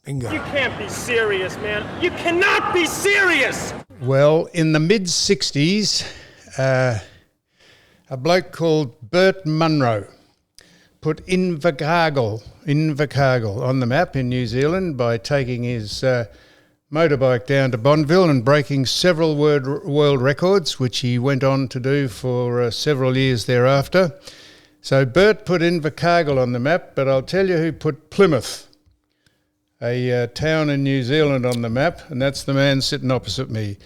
Bingo. You can't be serious, man. You cannot be serious! Well, in the mid-60s, a bloke called Bert Munro put Invercargill on the map in New Zealand by taking his motorbike down to Bonneville and breaking several world records, which he went on to do for several years thereafter. So Bert put Invercargill on the map, but I'll tell you who put Plymouth, a town in New Zealand, on the map, and that's the man sitting opposite me,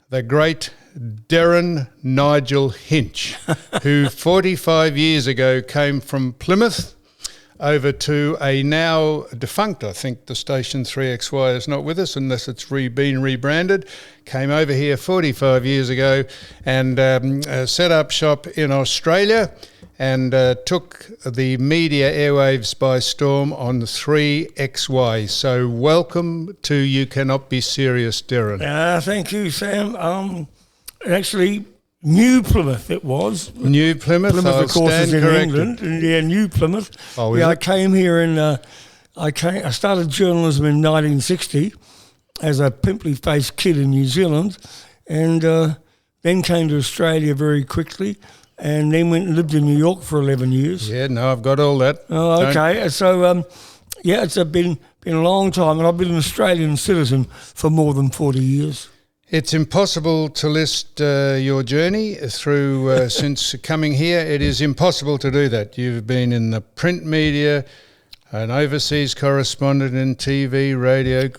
the great Derryn Nigel Hinch, who 45 years ago came from Plymouth over to a now defunct, I think the station 3XY is not with us unless it's been rebranded, came over here 45 years ago and set up shop in Australia and took the media airwaves by storm on 3XY. So welcome to You Cannot Be Serious, Derryn. Thank you, Sam. Actually, New Plymouth it was. New Plymouth, Plymouth, I'll of course, is in corrected. England. And yeah, New Plymouth. Oh, yeah, is I it? came here I started journalism in 1960 as a pimply-faced kid in New Zealand, and then came to Australia very quickly, and then went and lived in New York for 11 years. Yeah, no, I've got all that. Oh, okay. So, yeah, it's been a long time, and I've been an Australian citizen for more than 40 years. It's impossible to list your journey through since coming here. It is impossible to do that. You've been in the print media, an overseas correspondent in TV, radio,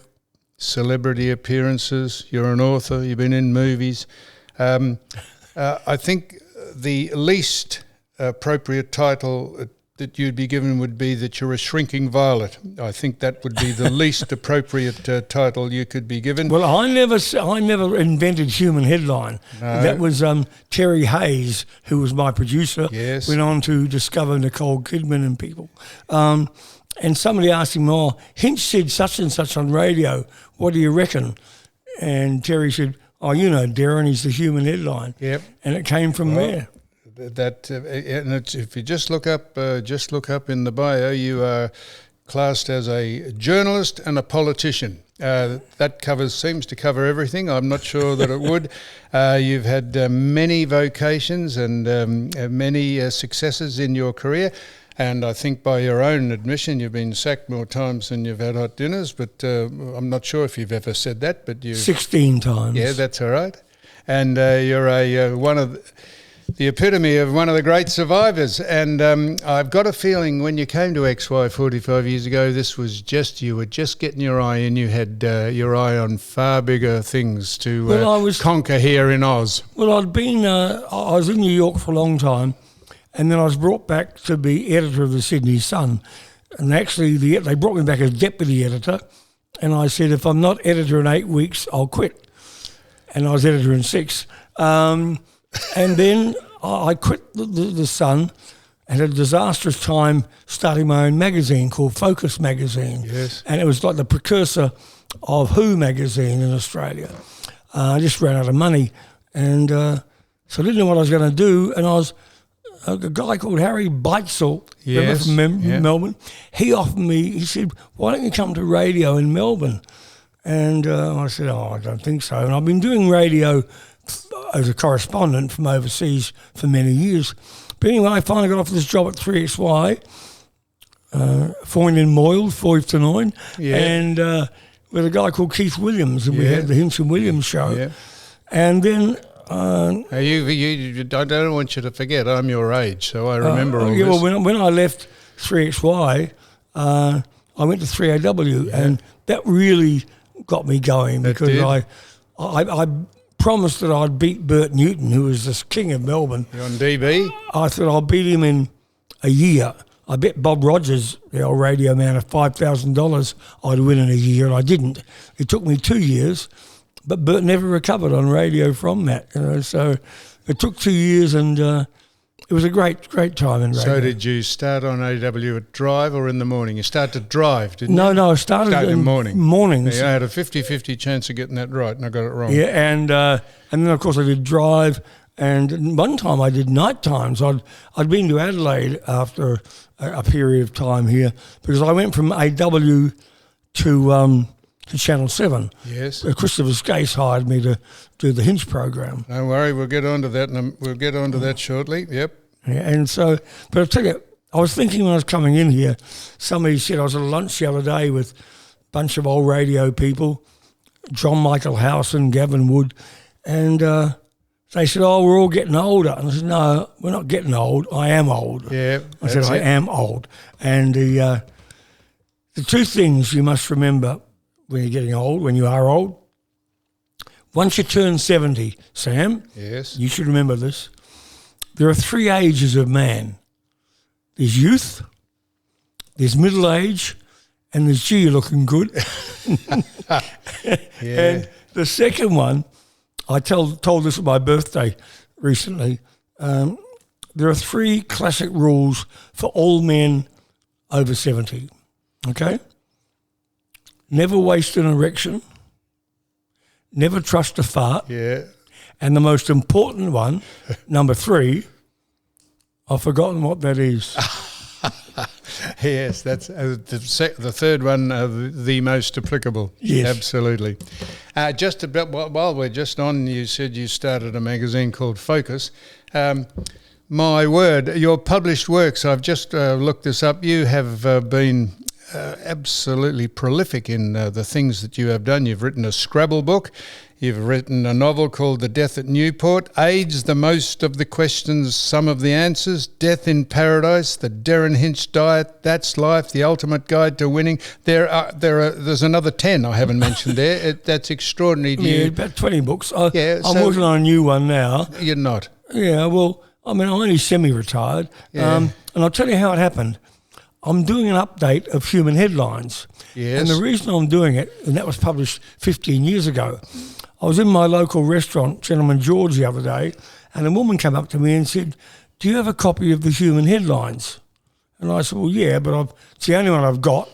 celebrity appearances. You're an author. You've been in movies. I think the least appropriate title that you'd be given would be that you're a shrinking violet. I think that would be the least appropriate title you could be given. Well, I never invented human headline. No. That was Terry Hayes, who was my producer. Yes. Went on to discover Nicole Kidman and people. And somebody asked him, "Oh, Hinch said such and such on radio. What do you reckon?" And Terry said, "Oh, you know, Derryn, he's the human headline." Yep. And it came from there. That and it's, if you just look up in the bio, you are classed as a journalist and a politician. That seems to cover everything. I'm not sure that it would. You've had many vocations and many successes in your career, and I think by your own admission, you've been sacked more times than you've had hot dinners. But I'm not sure if you've ever said that. But you 16 times. Yeah, that's all right. And you're one of the epitome of one of the great survivors. And I've got a feeling when you came to XY 45 years ago, you were just getting your eye in. You had your eye on far bigger things to conquer here in Oz. Well, I was in New York for a long time, and then I was brought back to be editor of the Sydney Sun. And actually, they brought me back as deputy editor, and I said, if I'm not editor in 8 weeks, I'll quit. And I was editor in 6. And then I quit the Sun and had a disastrous time starting my own magazine called Focus Magazine. Yes. And it was like the precursor of Who magazine in Australia. I just ran out of money. And so I didn't know what I was going to do. And I was a guy called Harry Beitzel, Yes, from yeah. Melbourne. He offered me, he said, why don't you come to radio in Melbourne? And I said, I don't think so. And I've been doing radio as a correspondent from overseas for many years. But anyway, I finally got offered this job at 3XY, Foyne in Moyle, 5 to 9, Yeah. and with a guy called Keith Williams, and we had the Hinch and Williams show. Yeah. And then... I don't want you to forget, I'm your age, so I remember all this. Well, when I left 3XY, I went to 3AW, and that really got me going because I promised that I'd beat Bert Newton, who was this king of Melbourne. You're on DB? I thought I'll beat him in a year. I bet Bob Rogers, the old radio man, of $5,000 I'd win in a year, and I didn't. It took me 2 years, but Bert never recovered on radio from that. So it took 2 years, and it was a great time in radio. So did you start on AW at drive or in the morning? You started drive, didn't you? No, I started in mornings. Yeah, I had a 50-50 chance of getting that right, and I got it wrong. Yeah, and then, of course, I did drive, and one time I did night times. I'd been to Adelaide after a period of time here because I went from AW to Channel 7. Yes. Christopher Skase hired me to do the Hinch program. Don't worry, we'll get on to that, and we'll get on to that shortly. Yep. Yeah, and so, but I'll tell you, I was thinking when I was coming in here, somebody said I was at a lunch the other day with a bunch of old radio people, John Michael Howson, Gavin Wood, and they said, "Oh, we're all getting older." And I said, "No, we're not getting old. I am old." Yeah. I said, "I am old." And the two things you must remember when you're getting old, when you are old, once you turn 70, Sam, Yes. you should remember this. There are 3 ages of man. There's youth, there's middle age, and there's, gee, you're looking good. Yeah. And the second one, I told this at my birthday recently, there are 3 classic rules for all men over 70, okay? Never waste an erection, never trust a fart, Yeah. and the most important one, number 3, I've forgotten what that is. Yes, that's the third one, the most applicable. Yes. Absolutely. Just about while we're just on, you said you started a magazine called Focus. My word, your published works, I've just looked this up. You have been absolutely prolific in the things that you have done. You've written a Scrabble book. You've written a novel called The Death at Newport, AIDS, the most of the questions, some of the answers, Death in Paradise, The Derryn Hinch Diet, That's Life, The Ultimate Guide to Winning. There's another 10 I haven't mentioned there. That's extraordinary. Yeah, about 20 books. I'm so working on a new one now. You're not. Yeah, well, I mean, I'm only semi-retired. Yeah. And I'll tell you how it happened. I'm doing an update of Human Headlines. Yes. And the reason I'm doing it, and that was published 15 years ago, I was in my local restaurant, Gentleman George, the other day, and a woman came up to me and said, "Do you have a copy of the Human Headlines?" And I said, "Well, yeah, but it's the only one I've got,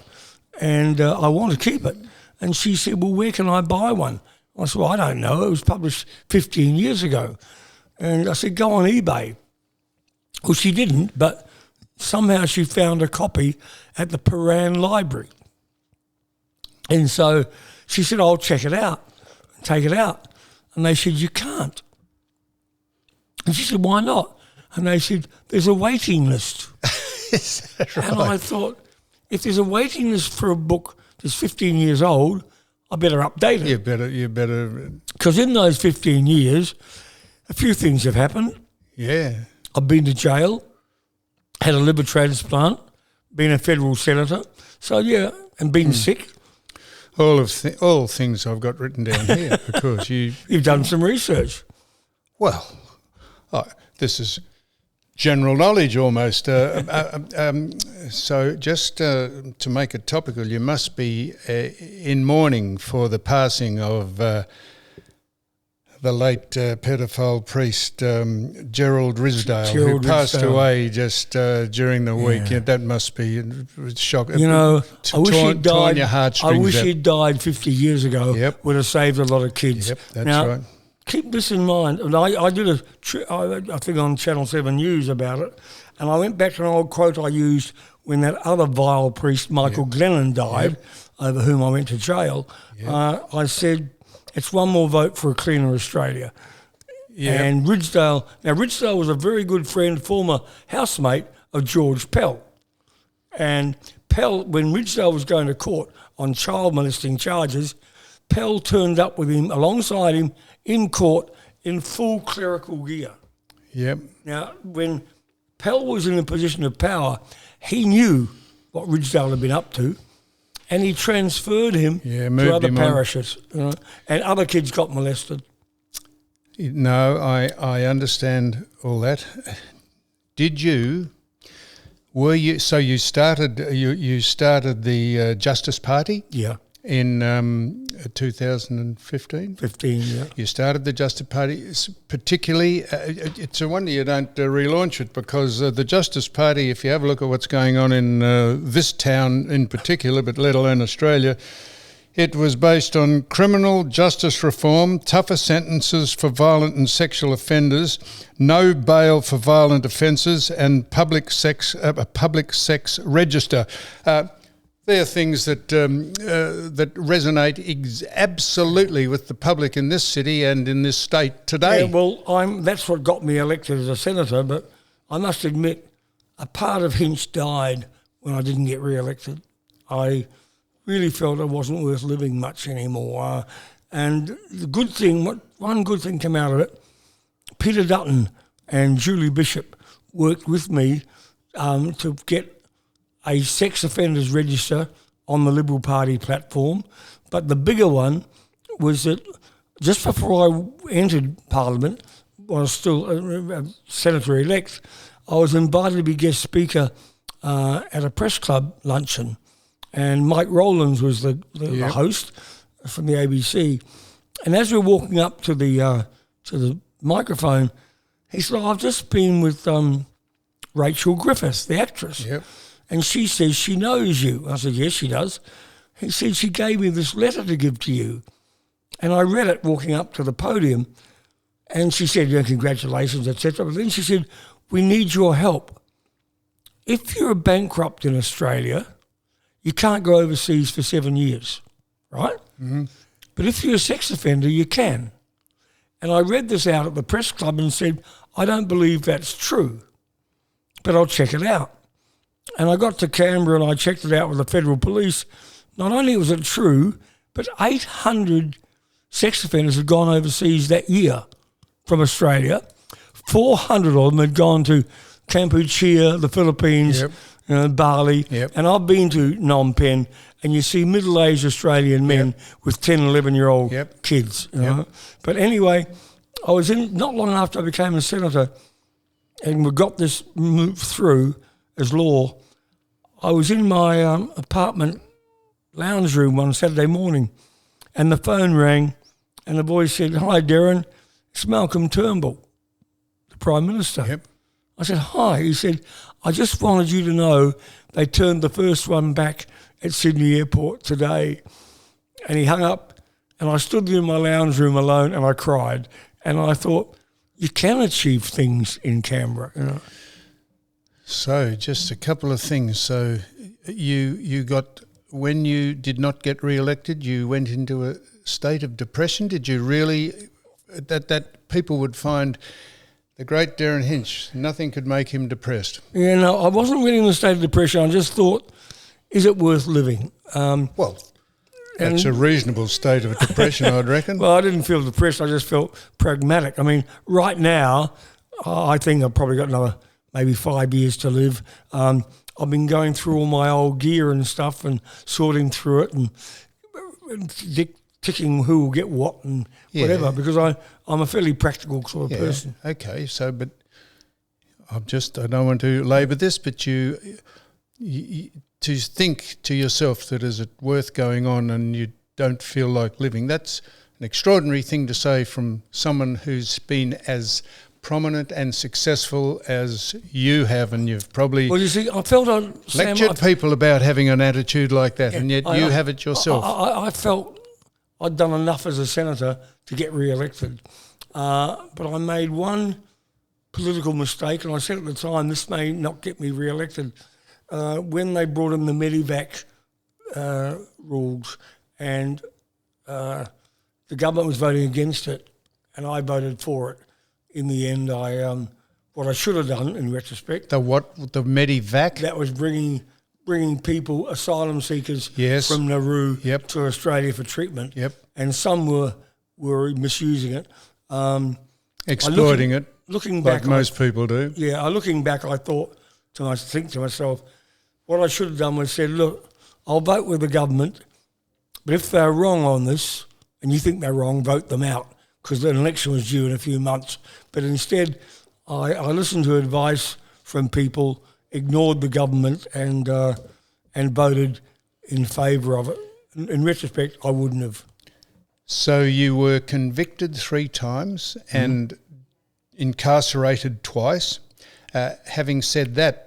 and I want to keep it." And she said, "Well, where can I buy one?" I said, "Well, I don't know. It was published 15 years ago." And I said, "Go on eBay." Well, she didn't, but somehow she found a copy at the Paran Library. And so she said, "I'll check it out, take it out." And they said, "You can't." And she said, "Why not?" And they said, "There's a waiting list." Is that right? And I thought, if there's a waiting list for a book that's 15 years old, I better update it. You better. Because in those 15 years, a few things have happened. Yeah. I've been to jail, had a liver transplant, been a federal senator. So, yeah, and been sick. All things I've got written down here, of course. You've done some research. Well, this is general knowledge almost. So just to make it topical, you must be in mourning for the passing of the late pedophile priest Gerald Risdale, who passed away just during the week. Yeah, that must be shocking. You know, I wish he'd died. Torn your heartstrings. I wish he'd died 50 years ago. Yep. Would have saved a lot of kids. Yep, that's now, right. Keep this in mind. And I did I think on Channel 7 News about it, and I went back to an old quote I used when that other vile priest, Michael Glennon, died, over whom I went to jail. I said, "It's one more vote for a cleaner Australia." Yeah. And Ridsdale was a very good friend, former housemate of George Pell. And Pell, when Ridsdale was going to court on child molesting charges, Pell turned up with him, alongside him, in court in full clerical gear. Yep. Now, when Pell was in a position of power, he knew what Ridsdale had been up to, and he transferred him to other parishes, and other kids got molested. No, I understand all that. Did you? Were you? So you started the Justice Party? Yeah. In 2015? 15, yeah. You started the Justice Party, particularly, it's a wonder you don't relaunch it, because the Justice Party, if you have a look at what's going on in this town in particular, but let alone Australia, it was based on criminal justice reform, tougher sentences for violent and sexual offenders, no bail for violent offences, and a public sex register. They're things that that resonate absolutely with the public in this city and in this state today. Yeah, well, that's what got me elected as a senator, but I must admit, a part of Hinch died when I didn't get re-elected. I really felt I wasn't worth living much anymore. And one good thing came out of it, Peter Dutton and Julie Bishop worked with me to get a sex offenders register on the Liberal Party platform. But the bigger one was that just before I entered Parliament, when I was still a senator-elect, I was invited to be guest speaker at a press club luncheon. And Mike Rowlands was the host from the ABC. And as we were walking up to the microphone, he said, I've just been with Rachel Griffith, the actress. Yep. And she says she knows you. I said, yes, she does. He said, she gave me this letter to give to you. And I read it walking up to the podium. And she said, congratulations, etc. But then she said, we need your help. If you're bankrupt in Australia, you can't go overseas for 7 years, right? Mm-hmm. But if you're a sex offender, you can. And I read this out at the press club and said, I don't believe that's true, but I'll check it out. And I got to Canberra and I checked it out with the federal police. Not only was it true, but 800 sex offenders had gone overseas that year from Australia. 400 of them had gone to Kampuchea, the Philippines, Bali. Yep. And I've been to Phnom Penh, and you see middle-aged Australian men with 10, 11-year-old kids. You know? But anyway, I was in, not long after I became a senator, and we got this move through as law. I was in my apartment lounge room one Saturday morning, and the phone rang, and the voice said, "Hi, Derryn, it's Malcolm Turnbull, the Prime Minister." Yep. I said, "Hi." He said, "I just wanted you to know they turned the first one back at Sydney Airport today." And he hung up, and I stood there in my lounge room alone, and I cried. And I thought, you can achieve things in Canberra, you know. So just a couple of things. So you got, when you did not get re-elected, you went into a state of depression. Did you really, that people would find the great Derryn Hinch, nothing could make him depressed? Yeah, no, I wasn't really in a state of depression. I just thought, is it worth living? Well, that's a reasonable state of depression, I'd reckon. Well, I didn't feel depressed. I just felt pragmatic. I mean, right now, I think I've probably got another maybe 5 years to live. I've been going through all my old gear and stuff and sorting through it and ticking who will get what and whatever, because I'm a fairly practical sort of person. Okay, so, but I don't want to labour this, but you to think to yourself that is it worth going on and you don't feel like living, that's an extraordinary thing to say from someone who's been as prominent and successful as you have, and you've probably I felt lectured people about having an attitude like that, and yet you have it yourself. I felt I'd done enough as a senator to get re-elected, but I made one political mistake, and I said at the time, this may not get me re-elected. When they brought in the Medivac rules, and the government was voting against it, and I voted for it. In the end, what I should have done in retrospect. The what? The Medivac? That was bringing people, asylum seekers from Nauru to Australia for treatment. Yep. And some were misusing it. Exploiting it. Looking back, like most people do. Yeah, looking back, I thought think to myself, what I should have done was said, look, I'll vote with the government, but if they're wrong on this, and you think they're wrong, vote them out, because the election was due in a few months. But instead, I listened to advice from people, ignored the government, and voted in favour of it. In retrospect, I wouldn't have. So you were convicted 3 times and incarcerated twice. Having said that,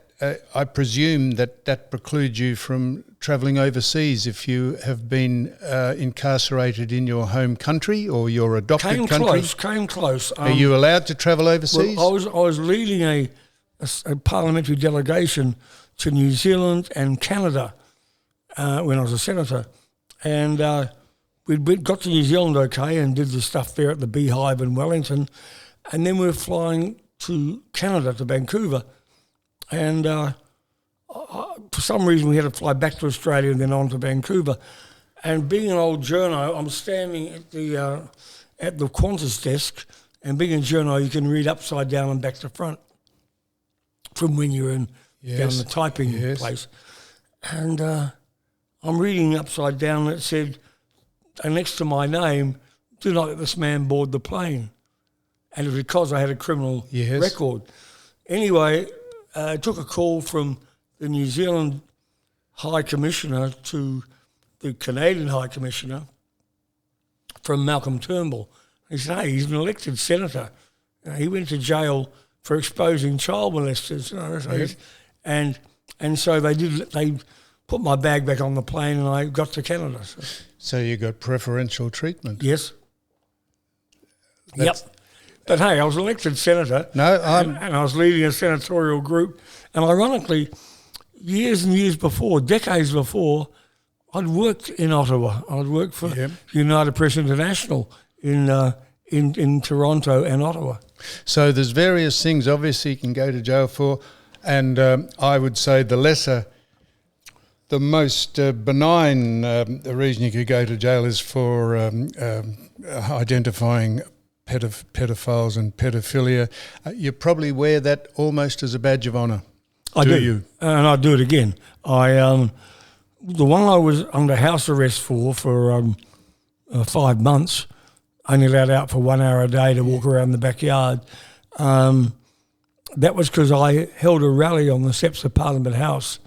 I presume that precludes you from travelling overseas if you have been incarcerated in your home country or your adopted country. Came close. Are you allowed to travel overseas? Well, I was leading a parliamentary delegation to New Zealand and Canada, when I was a senator. And we got to New Zealand okay and did the stuff there at the Beehive in Wellington. And then we were flying to Canada, to Vancouver. And for some reason we had to fly back to Australia and then on to Vancouver. And being an old journo, I'm standing at the Qantas desk, and being a journo, you can read upside down and back to front from when you're in down the typing place. And I'm reading upside down, and it said, and next to my name, do not let this man board the plane. And it was because I had a criminal record. Anyway, I took a call from the New Zealand High Commissioner to the Canadian High Commissioner from Malcolm Turnbull. He said, hey, he's an elected senator. He went to jail for exposing child molesters. And so they put my bag back on the plane and I got to Canada. So you got preferential treatment? Yes. Yep. But hey, I was elected senator. And I was leading a senatorial group. And ironically, years and years before, decades before, I'd worked in Ottawa. I'd worked for United Press International in Toronto and Ottawa. So there's various things obviously you can go to jail for, and I would say the most benign reason you could go to jail is for identifying pedophiles and pedophilia. You probably wear that almost as a badge of honour. I do. And I'd do it again. The one I was under house arrest for 5 months, only allowed out for 1 hour a day to walk around the backyard. That was because I held a rally on the steps of Parliament House,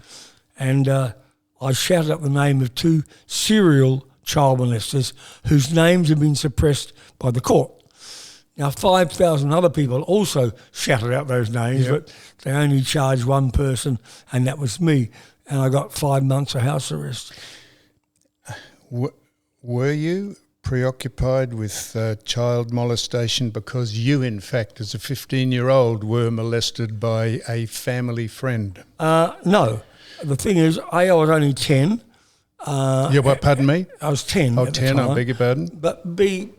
and I shouted up the name of 2 serial child molesters whose names had been suppressed by the court. Now, 5,000 other people also shouted out those names, but they only charged one person, and that was me. And I got 5 months of house arrest. Were you preoccupied with child molestation because you, in fact, as a 15-year-old, were molested by a family friend? No. The thing is, I was only 10. Pardon me? I was 10. Oh, 10, I beg your pardon. But B,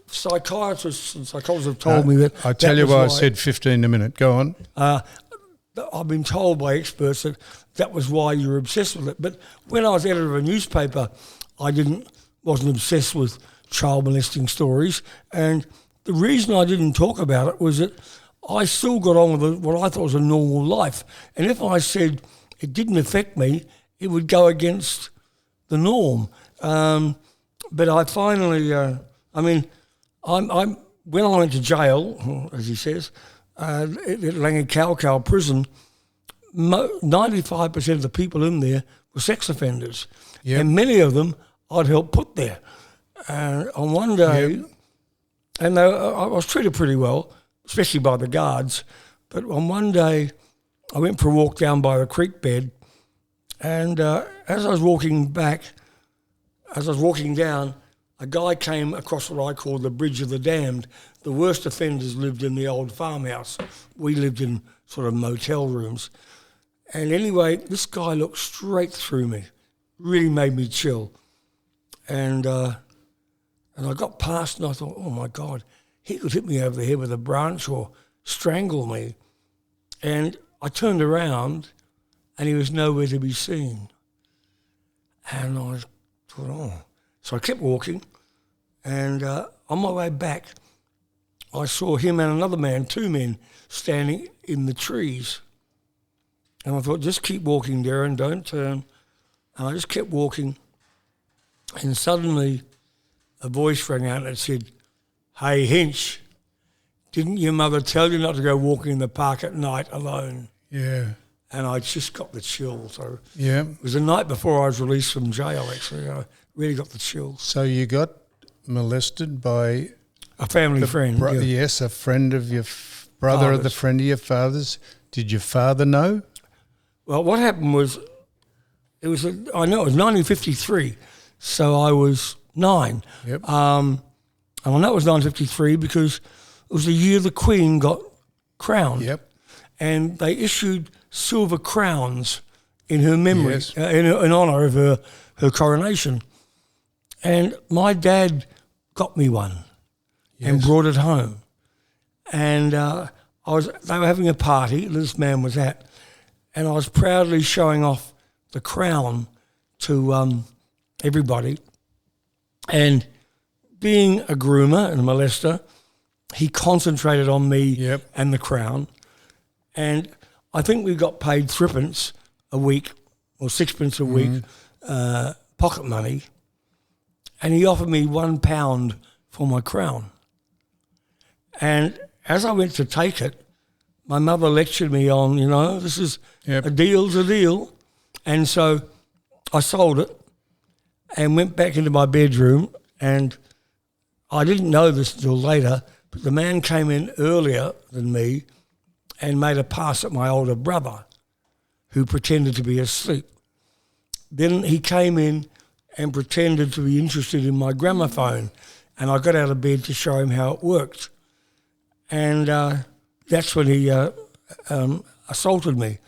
psychiatrists and psychologists have told me that... I tell you why I said 15 in a minute. Go on. I've been told by experts that was why you were obsessed with it. But when I was editor of a newspaper, I wasn't obsessed with child molesting stories. And the reason I didn't talk about it was that I still got on with what I thought was a normal life. And if I said it didn't affect me, it would go against the norm. But I finally, when I went to jail, as he says, at Langakalkal prison, 95% of the people in there were sex offenders. And many of them I'd helped put there. On one day, and I was treated pretty well, especially by the guards, but on one day I went for a walk down by the creek bed, and as I was walking down, a guy came across what I call the Bridge of the Damned. The worst offenders lived in the old farmhouse. We lived in sort of motel rooms. And anyway, this guy looked straight through me, really made me chill. And I got past and I thought, oh my God, he could hit me over the head with a branch or strangle me. And I turned around and he was nowhere to be seen. And I thought, oh. So I kept walking, and on my way back, I saw him and another man, 2 men, standing in the trees. And I thought, just keep walking, Derryn, don't turn. And I just kept walking, and suddenly a voice rang out and said, "Hey, Hinch, didn't your mother tell you not to go walking in the park at night alone?" Yeah. And I just got the chills. Yeah. It was the night before I was released from jail, actually. I really got the chills. So you got molested by... a family friend. Yes, a friend of your brother, the friend of your father's. Did your father know? Well, what happened was, it was 1953, so I was 9. Yep. And I know it was 1953 because it was the year the Queen got crowned. Yep. And they issued silver crowns in her memory, Yes. in honour of her coronation. And my dad got me one and Yes. brought it home. And they were having a party this man was at, and I was proudly showing off the crown to everybody. And being a groomer and a molester, he concentrated on me Yep. and the crown. And I think we got paid threepence a week or sixpence a week, pocket money. And he offered me £1 for my crown. And as I went to take it, my mother lectured me on, this is Yep. a deal's a deal. And so I sold it and went back into my bedroom, and I didn't know this until later, but the man came in earlier than me and made a pass at my older brother, who pretended to be asleep. Then he came in and pretended to be interested in my gramophone, and I got out of bed to show him how it worked. And that's when he assaulted me.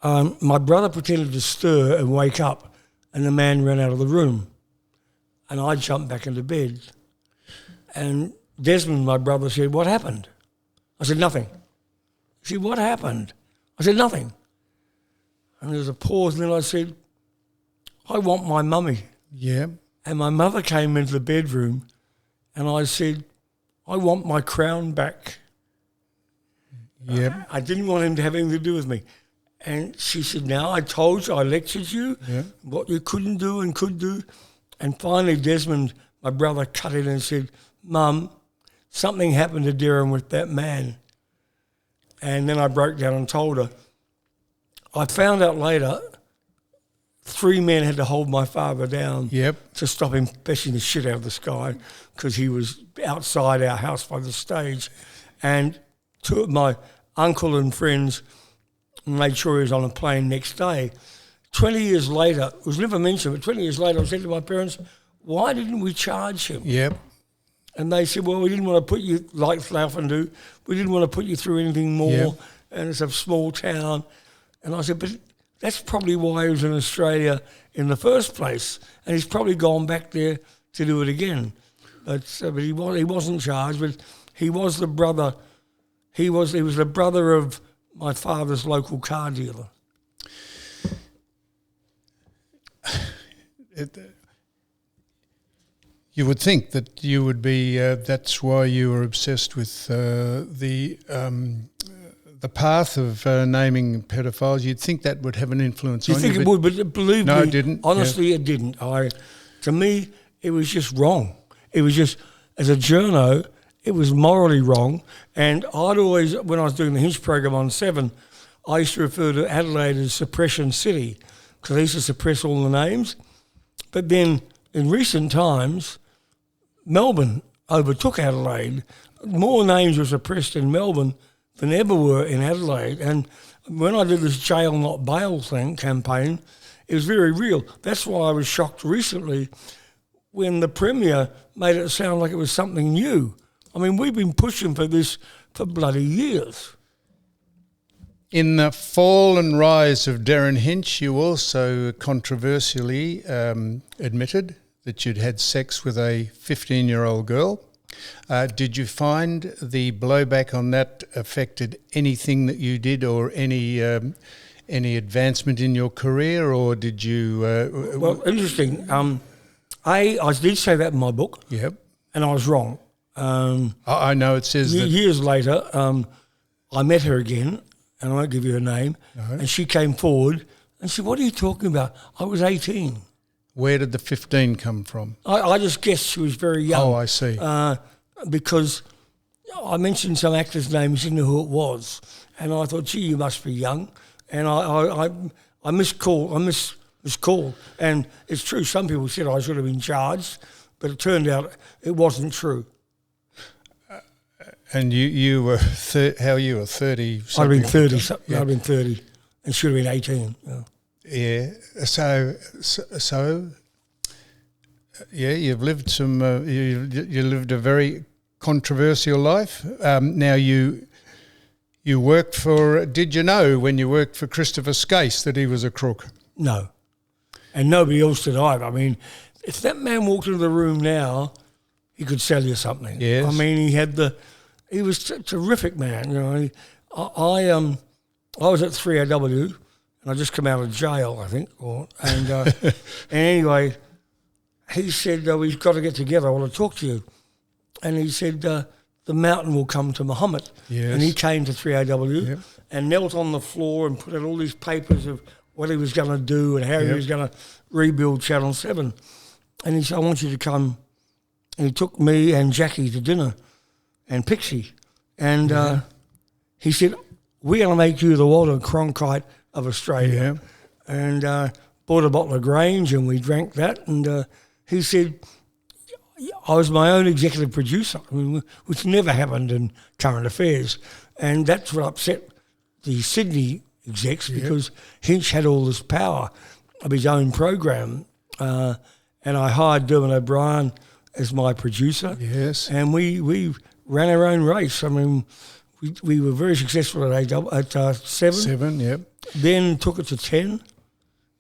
My brother pretended to stir and wake up, and the man ran out of the room. And I jumped back into bed. And Desmond, my brother, said, "What happened?" I said, "Nothing." He said, "What happened?" I said, "Nothing." And there was a pause, and then I said, "I want my mummy." Yeah. And my mother came into the bedroom, and I said, "I want my crown back." Yep. I didn't want him to have anything to do with me. And she said, "Now, I told you, I lectured you, Yeah. what you couldn't do and could do." And finally, Desmond, my brother, cut in and said, "Mum, something happened to Derryn with that man." And then I broke down and told her. I found out later 3 men had to hold my father down Yep. to stop him bashing the shit out of the sky, because he was outside our house by the stage. And 2 of my uncle and friends made sure he was on a plane next day. 20 years later, it was never mentioned, but 20 years later I said to my parents, "Why didn't we charge him?" Yep. And they said, "Well, we didn't want to put you, like they often do, we didn't want to put you through anything more, Yeah. and it's a small town." And I said, "But that's probably why he was in Australia in the first place, and he's probably gone back there to do it again." But he wasn't charged, but he was the brother. He was the brother of my father's local car dealer. You would think that you would be. That's why you were obsessed with the path of naming pedophiles. You'd think that would have an influence You on think you. it would, but believe No, me, it didn't. Honestly, it didn't. To me, it was just wrong. It was just, as a journo, it was morally wrong. And I'd always, when I was doing the Hinch program on 7, I used to refer to Adelaide as Suppression City, because I used to suppress all the names. But then, in recent times, Melbourne overtook Adelaide. More names were suppressed in Melbourne than ever were in Adelaide. And when I did this jail not bail campaign, it was very real. That's why I was shocked recently when the Premier made it sound like it was something new. I mean, we've been pushing for this for bloody years. In the fall and rise of Derryn Hinch, you also controversially admitted that you'd had sex with a 15-year-old girl. Did you find the blowback on that affected anything that you did, or any advancement in your career, or did you... Well, interesting. I did say that in my book, Yep. and I was wrong. I know it says that... Years later, I met her again, and I won't give you her name, and she came forward and said, "What are you talking about? I was 18. Where did the 15 come from? I just guessed she was very young. Oh, I see. Because I mentioned some actor's name, she didn't know who it was, and I thought, "Gee, you must be young." And I miscalled, and it's true. Some people said I should have been charged, but it turned out it wasn't true. And you were how you were 30? I'd have been 30. Yeah. I'd have been 30, and she would have been 18. Yeah. Yeah. So yeah, you've lived some. You lived a very controversial life. Now you You worked for... Did you know when you worked for Christopher Skase that he was a crook? No. And nobody else did either. I mean, if that man walked into the room now, he could sell you something. Yes. I mean, he was a terrific man, you know. I was at 3AW, and I just come out of jail, I think. And anyway, he said, we've got to get together, I want to talk to you. And he said, the mountain will come to Muhammad. Yes. And he came to 3AW and knelt on the floor and put out all these papers of what he was going to do and how he was going to rebuild Channel 7. And he said, I want you to come. And he took me and Jackie to dinner and Pixie. And he said, we're going to make you the Walter Cronkite of Australia. Yeah. And bought a bottle of Grange and we drank that. And he said, I was my own executive producer, which never happened in current affairs. And that's what upset the Sydney execs because Hinch had all this power of his own program. And I hired Dermot O'Brien as my producer. Yes. And we ran our own race. I mean, we were very successful at 7. 7, yep. Then took it to 10.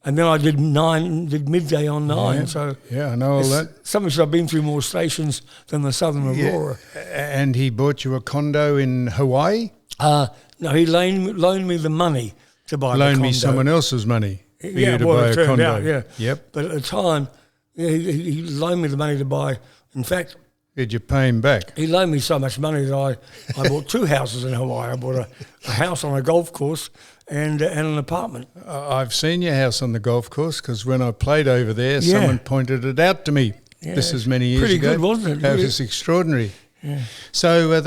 And then I did midday on 9. Yeah. So I know all that. Something I've been through more stations than the Southern Aurora. And he bought you a condo in Hawaii? No, he loaned me the money to buy the condo. Loaned me someone else's money for you to buy a condo. Out, Yep. But at the time, he loaned me the money to buy. In fact, did you pay him back? he loaned me so much money that I bought 2 houses in Hawaii. I bought a house on a golf course and an apartment. I've seen your house on the golf course because when I played over there, someone pointed it out to me. Yeah, this is many years ago. Pretty good, wasn't it? That was extraordinary. Yeah. So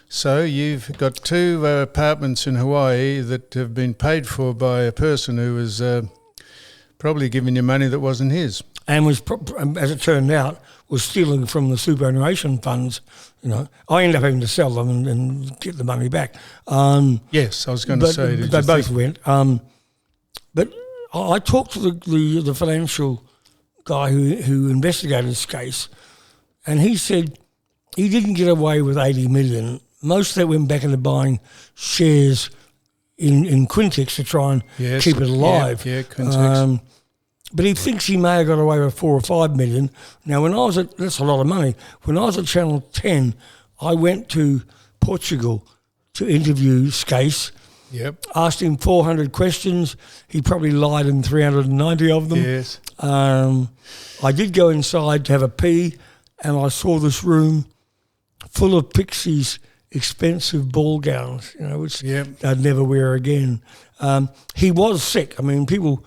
so you've got 2 apartments in Hawaii that have been paid for by a person who was probably giving you money that wasn't his. And was, as it turned out, was stealing from the superannuation funds. You know, I ended up having to sell them and get the money back. Yes, I was going to say. They both went. But I talked to the financial guy who investigated this case, and he said he didn't get away with 80 million. Most of that went back into buying shares in Quintex to try and keep it alive. Yeah, Quintex. But he thinks he may have got away with 4 or 5 million. Now, that's a lot of money. When I was at Channel 10, I went to Portugal to interview Skase. Yep. Asked him 400 questions. He probably lied in 390 of them. Yes. I did go inside to have a pee, and I saw this room full of Pixie's expensive ball gowns, which I'd never wear again. He was sick. I mean, people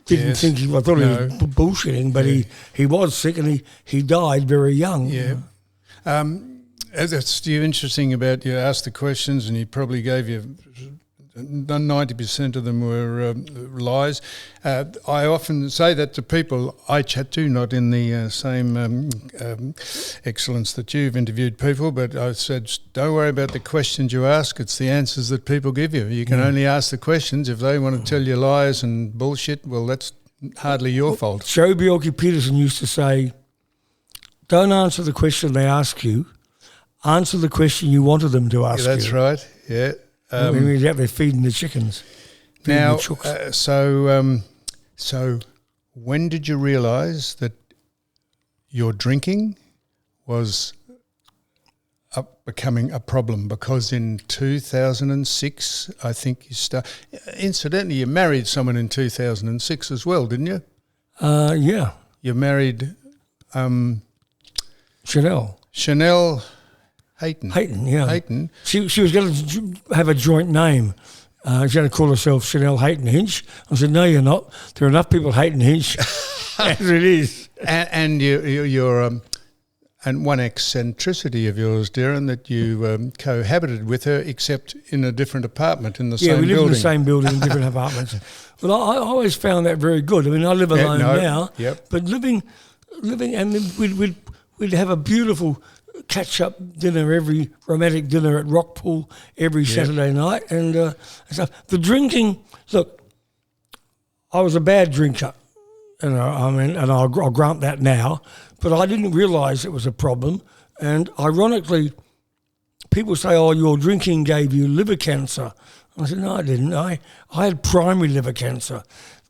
didn't think I thought he was bullshitting, but he was sick and he died very young. Yeah. That's interesting about you asked the questions and he probably gave you 90% of them were lies. I often say that to people I chat to, not in the same excellence that you've interviewed people, but I said, don't worry about the questions you ask, it's the answers that people give you. You can only ask the questions. If they want to tell you lies and bullshit, well, that's hardly your fault. Joe Bjelke-Petersen used to say, don't answer the question they ask you, answer the question you wanted them to ask you. That's right, yeah. When we were out there feeding the chickens. Now, so when did you realise that your drinking was becoming a problem? Because in 2006, I think you incidentally, you married someone in 2006 as well, didn't you? Yeah. You married Chanel Hayton. Yeah. Hayton. She was going to have a joint name. She was going to call herself Chanel Hayton Hinch. I said, no, you're not. There are enough people Hayton Hinch as it is. And you're and one eccentricity of yours, Derryn, that you cohabited with her, except in a different apartment in the same building. Yeah, we live in the same building in different apartments. But I always found that very good. I mean, I live alone now. Yep. But living, and then we'd have a beautiful catch-up dinner, every romantic dinner at Rockpool every Saturday night. And stuff. The drinking, look, I was a bad drinker. And I'll grant that now, but I didn't realise it was a problem. And ironically, people say, "Oh, your drinking gave you liver cancer." I said, "No, I didn't. I had primary liver cancer.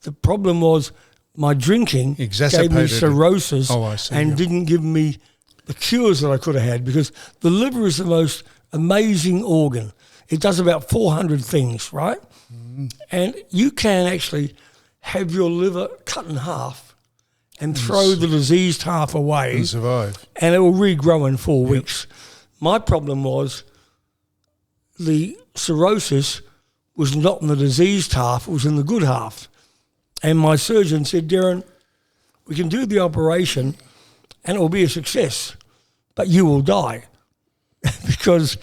The problem was my drinking gave me Exacerbated it. cirrhosis Oh, I see, and yeah. didn't give me the cures that I could have had, because the liver is the most amazing organ. It does about 400 things, right? And you can actually have your liver cut in half and throw the diseased half away, And survive. and it will regrow in 4 weeks. My problem was the cirrhosis was not in the diseased half, it was in the good half. And my surgeon said, "Derryn, we can do the operation and it will be a success, but you will die because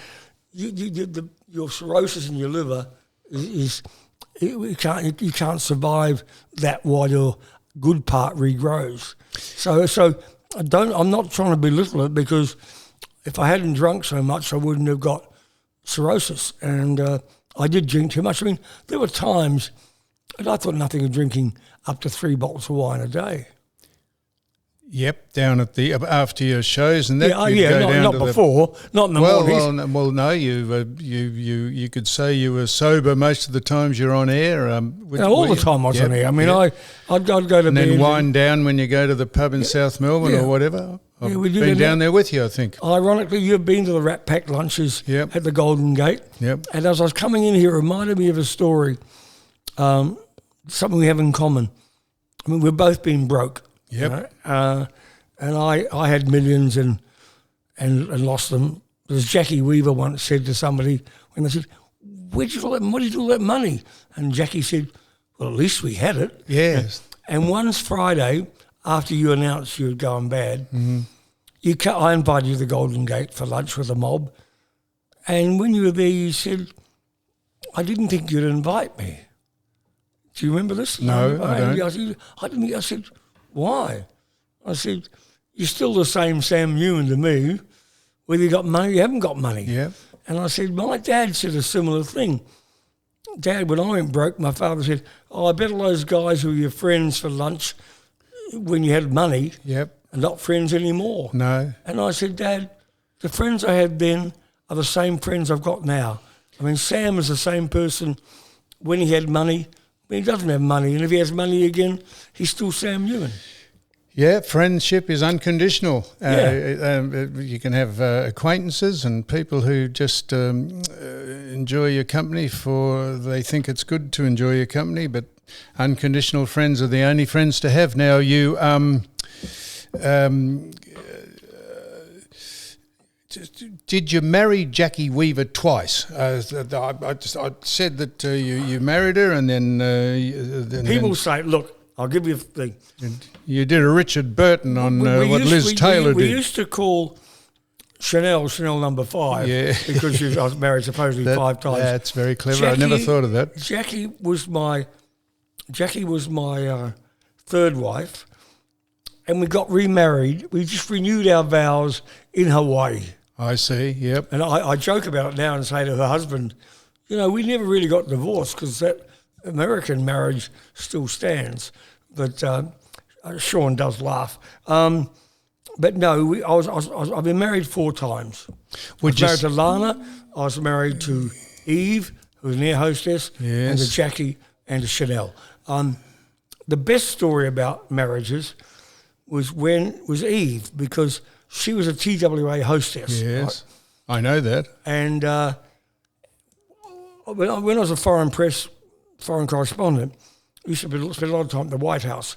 your cirrhosis in your liver you can't survive that while your good part regrows." So I'm not trying to belittle it, because if I hadn't drunk so much, I wouldn't have got cirrhosis. And I did drink too much. I mean, there were times, and I thought nothing of drinking up to 3 bottles of wine a day. Yep, down at the after your shows and that. Yeah, you'd go down not to before, not in the mornings. Well, no. You could say you were sober most of the times you're on air. All the time I was on air. I mean, I'd go to bed. And then wind down when you go to the pub in South Melbourne or whatever. I've been down there with you, I think. Ironically, you've been to the Rat Pack lunches at the Golden Gate. Yep. And as I was coming in here, it reminded me of a story, something we have in common. I mean, we've both been broke. Yep. You know? And I had millions and lost them. As Jackie Weaver once said to somebody, when they said, what did you do with all that money? And Jackie said, "Well, at least we had it." Yes. And one Friday, after you announced you were going bad, I invited you to the Golden Gate for lunch with the mob. And when you were there, you said, "I didn't think you'd invite me." Do you remember this? No, I don't. I said, "Why?" I said, "You're still the same Sam Newman to me. Whether you got money, you haven't got money." Yeah. And I said, "My dad said a similar thing. Dad, when I went broke, my father said, 'Oh, I bet all those guys who were your friends for lunch when you had money Yep. are not friends anymore.'" No. And I said, "Dad, the friends I had then are the same friends I've got now. I mean, Sam is the same person when he had money, when he doesn't have money. And if he has money again, he's still Sam Newman." Yeah, friendship is unconditional. You can have acquaintances and people who just enjoy your company they think it's good to enjoy your company, but unconditional friends are the only friends to have. Now, you did you marry Jackie Weaver twice? I said that you married her and then... People say, look, I'll give you a thing. You did a Richard Burton on what Liz Taylor did. We used to call Chanel number 5 because I was married supposedly 5 times. That's very clever. I never thought of that. Jackie was my third wife, and we got remarried. We just renewed our vows in Hawaii. I see, yep. And I joke about it now and say to her husband, we never really got divorced because that American marriage still stands. But Sean does laugh. But no, I've been married 4 times. I was married to Lana. I was married to Eve, who was an air hostess, and to Jackie and to Chanel. The best story about marriages was Eve, because she was a TWA hostess. Yes, right? I know that. And when I was a foreign correspondent, I used to spend a lot of time at the White House.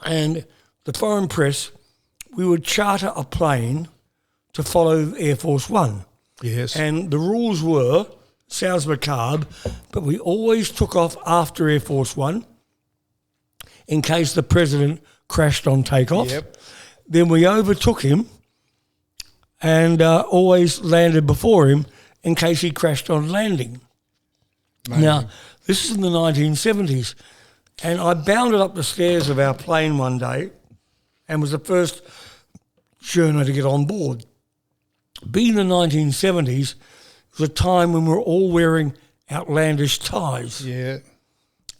And the foreign press, we would charter a plane to follow Air Force One. Yes. And the rules were, sounds macabre, but we always took off after Air Force One in case the president crashed on takeoff. Yep. Then we overtook him and always landed before him in case he crashed on landing. Amazing. Now, this is in the 1970s, and I bounded up the stairs of our plane one day and was the first journo to get on board. Being the 1970s, it was a time when we were all wearing outlandish ties. Yeah.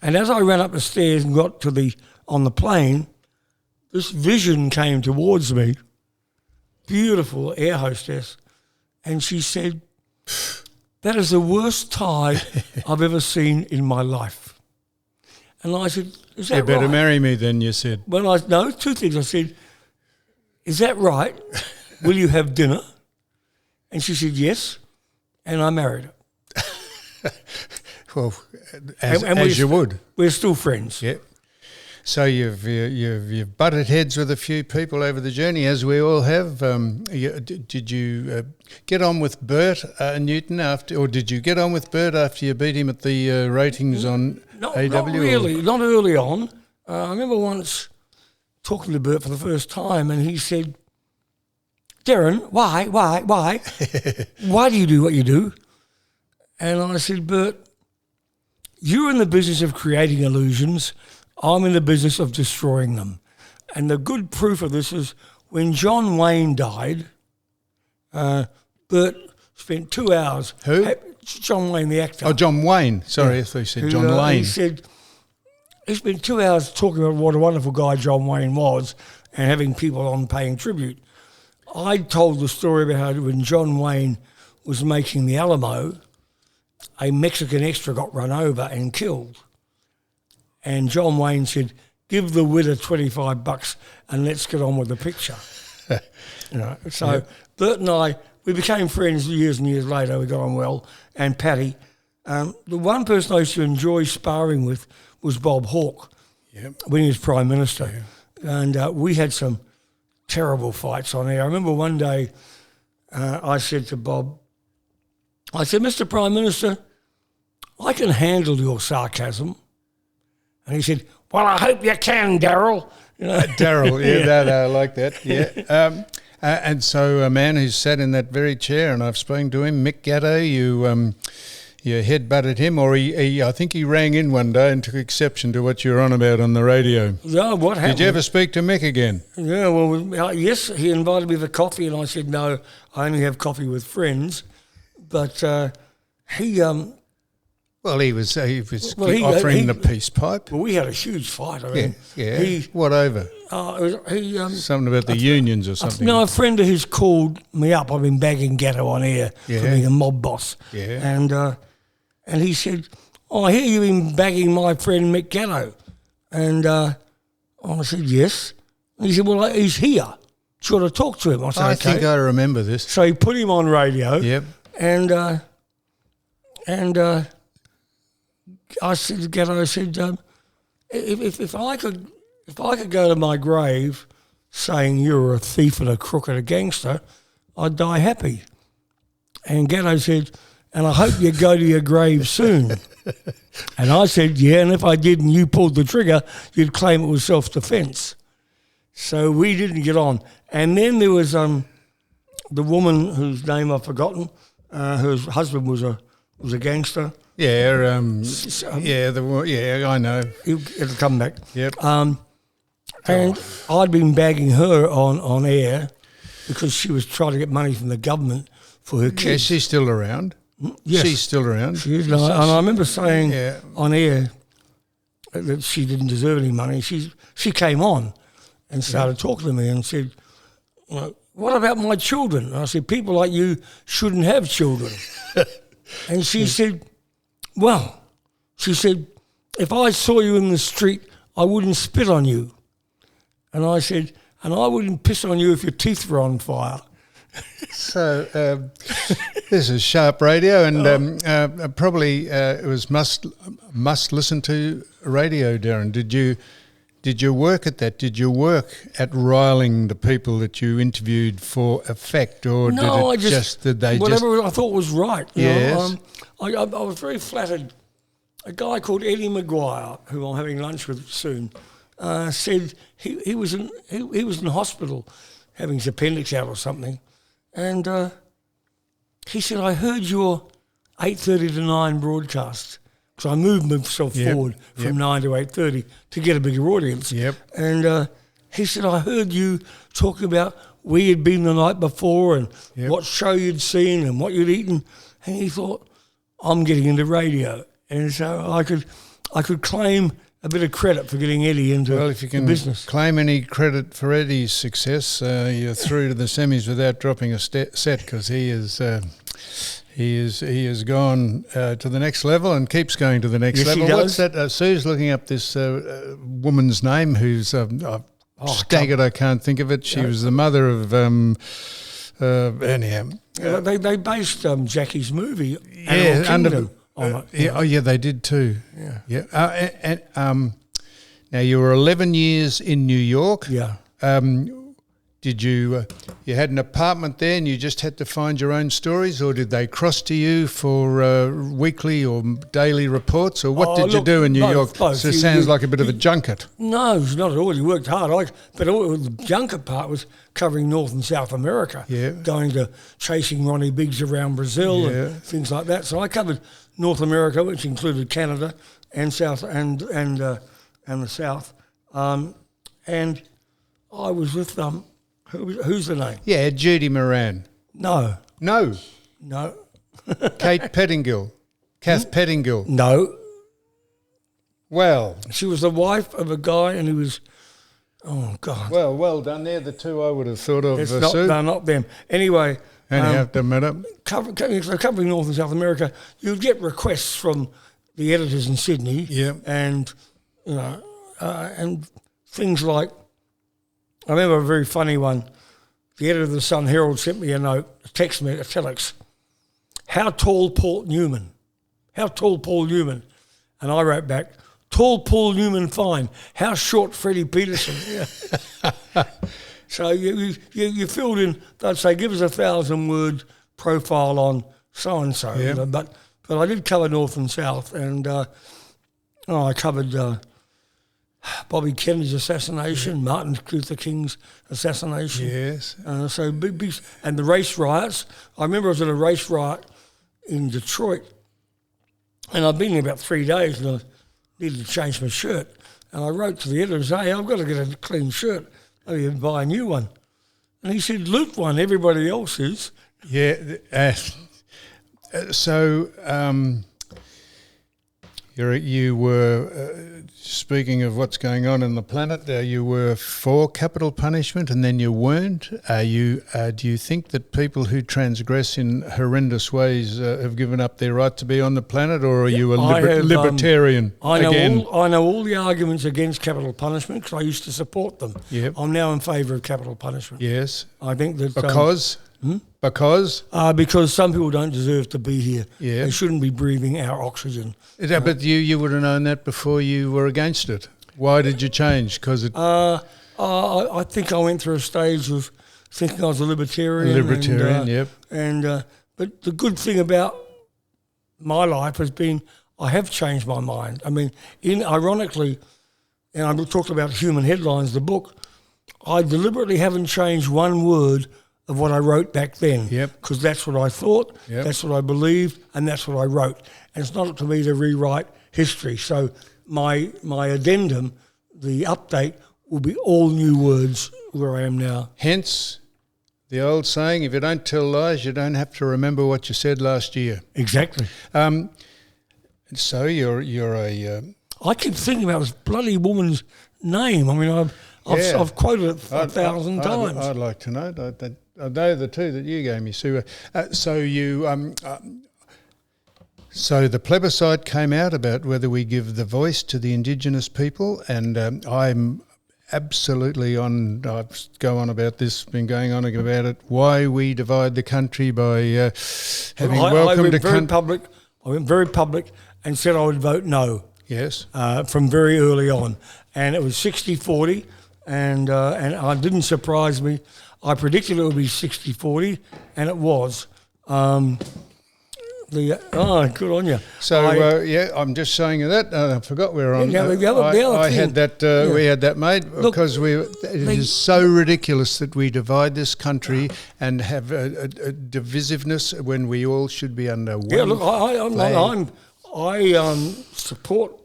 And as I ran up the stairs and got on the plane, this vision came towards me, beautiful air hostess, And she said, that is the worst tie I've ever seen in my life. And I said, is that right? You better marry me then, you said. Well, no, two things. I said, is that right? Will you have dinner? And she said, yes. And I married her. Well, as you would. We're still friends. Yeah. So you've butted heads with a few people over the journey, as we all have. Did you get on with Bert Newton or did you get on with Bert after you beat him at the ratings on AW? Not really, not early on. I remember once talking to Bert for the first time, and he said, Derryn, why? Why do you do what you do? And I said, Bert, you're in the business of creating illusions. I'm in the business of destroying them. And the good proof of this is when John Wayne died, Bert spent 2 hours. Who? John Wayne, the actor. Oh, John Wayne. Sorry, I thought you said John Lane. He said he spent 2 hours talking about what a wonderful guy John Wayne was and having people on paying tribute. I told the story about how when John Wayne was making the Alamo, a Mexican extra got run over and killed. And John Wayne said, give the widow $25 and let's get on with the picture. So Bert and I, we became friends years and years later. We got on well. And Paddy. The one person I used to enjoy sparring with was Bob Hawke when he was Prime Minister. Yeah. And we had some terrible fights on air. I remember one day I said to Bob, I said, Mr. Prime Minister, I can handle your sarcasm. And he said, well, I hope you can, Darryl. Darryl, I like that, yeah. And so a man who's sat in that very chair, and I've spoken to him, Mick Gatto, you head-butted him, or I think he rang in one day and took exception to what you were on about on the radio. No, what happened? Did you ever speak to Mick again? Yeah, well, yes, he invited me for coffee, and I said, no, I only have coffee with friends. But he... Well, he was offering the peace pipe. Well, we had a huge fight. I mean, what over? Something about the unions or something. No, a friend of his called me up. I've been bagging Gatto on air for being a mob boss. Yeah. And he said, I hear you've been bagging my friend Mick Gatto. And I said, yes. And he said, well, he's here. Do you want to talk to him? I said, I think I remember this. So he put him on radio. Yep. And I said to Gatto, I said, if I could go to my grave saying you're a thief and a crook and a gangster, I'd die happy. And Gatto said, and I hope you go to your grave soon. And I said, yeah, and if I did and you pulled the trigger, you'd claim it was self-defence. So we didn't get on. And then there was the woman whose name I've forgotten, whose husband was a gangster. Yeah, I know. It'll come back. Yep. And I'd been bagging her on air because she was trying to get money from the government for her kids. Yeah, she's still around. Yes. She's still around. She is, and I remember saying on air that she didn't deserve any money. She came on and started talking to me and said, what about my children? And I said, people like you shouldn't have children. And she said, well, if I saw you in the street, I wouldn't spit on you. And I said, and I wouldn't piss on you if your teeth were on fire. So this is sharp radio, and probably it was must listen to radio, Derryn. Did you work at that? Did you work at riling the people that you interviewed for effect, or no, did they whatever I thought was right? Yes. I was very flattered. A guy called Eddie Maguire, who I'm having lunch with soon, said he was in hospital having his appendix out or something, and he said, I heard your 8:30 to 9 broadcast, because I moved myself forward from 9 to 8:30 to get a bigger audience. Yep. And he said, I heard you talking about where you'd been the night before and what show you'd seen and what you'd eaten. And he thought, I'm getting into radio. And so I could claim a bit of credit for getting Eddie into Well, if you can the business. claim any credit for Eddie's success, you're through to the semis without dropping a set, because he has gone to the next level and keeps going to the next Yes, level. he does. What's that? Sue's looking up this woman's name who's staggered. I can't think of it. She was the mother of anyhow. They based Jackie's movie Yeah, Animal Kingdom on it. Oh yeah, they did too. Yeah. Now you were 11 years in New York. Yeah. Did you had an apartment there and you just had to find your own stories, or did they cross to you for weekly or daily reports, or what did you do in New York? Both. So it sounds like a bit of a junket. No, it's not at all. You worked hard. But the junket part was covering North and South America. Yeah. Going to chasing Ronnie Biggs around Brazil and things like that. So I covered North America, which included Canada and South and the South. And I was with who's the name? Yeah, Judy Moran. No. Kate Pettingill. Kath Pettingill. No. Well. She was the wife of a guy, and he was, oh God. Well done. They're the two I would have thought of. They're not them. Anyway. Anyhow, doesn't matter. Covering North and South America, you'd get requests from the editors in Sydney, and and things like, I remember a very funny one. The editor of the Sun Herald sent me a note, text me, a telex. How tall Paul Newman? How tall Paul Newman? And I wrote back, tall Paul Newman, fine. How short Freddie Peterson? So you filled in, they'd say, give us a 1,000-word profile on so-and-so. But I did cover North and South, and I covered Bobby Kennedy's assassination, Martin Luther King's assassination. Yes. So big, and the race riots. I remember I was at a race riot in Detroit, and I'd been there about 3 days, and I needed to change my shirt. And I wrote to the editor and said, hey, I've got to get a clean shirt. I need to buy a new one. And he said, loot one, everybody else is. Yeah. So you were, speaking of what's going on in the planet, you were for capital punishment and then you weren't. Do you think that people who transgress in horrendous ways have given up their right to be on the planet, or are you a libertarian again? I know all the arguments against capital punishment because I used to support them. Yep. I'm now in favour of capital punishment. Yes. I think that... Because? Because some people don't deserve to be here. Yeah. They shouldn't be breathing our oxygen. But you would have known that before you were against it. Why did you change? Because I think I went through a stage of thinking I was a libertarian. But the good thing about my life has been I have changed my mind. I mean, ironically, and I talked about Human Headlines, the book, I deliberately haven't changed one word of what I wrote back then, because that's what I thought, that's what I believed, and that's what I wrote. And it's not up to me to rewrite history. So my addendum, the update, will be all new words where I am now. Hence the old saying, if you don't tell lies, you don't have to remember what you said last year. Exactly. So you're a... I keep thinking about this bloody woman's name. I mean, I've quoted it 1,000 times. I'd like to know. They're the two that you gave me, Sue. So the plebiscite came out about whether we give the voice to the Indigenous people, and I'm absolutely on. I go on about this. Been going on about it. Why we divide the country by having welcome to country. I went very public and said I would vote no. Yes. From very early on, and it was 60-40, and it didn't surprise me. I predicted it would be 60-40, and it was. Good on you. So I'm just saying that. I forgot we were on. We had that made because it is so ridiculous that we divide this country and have a divisiveness when we all should be under one. Yeah, look, I support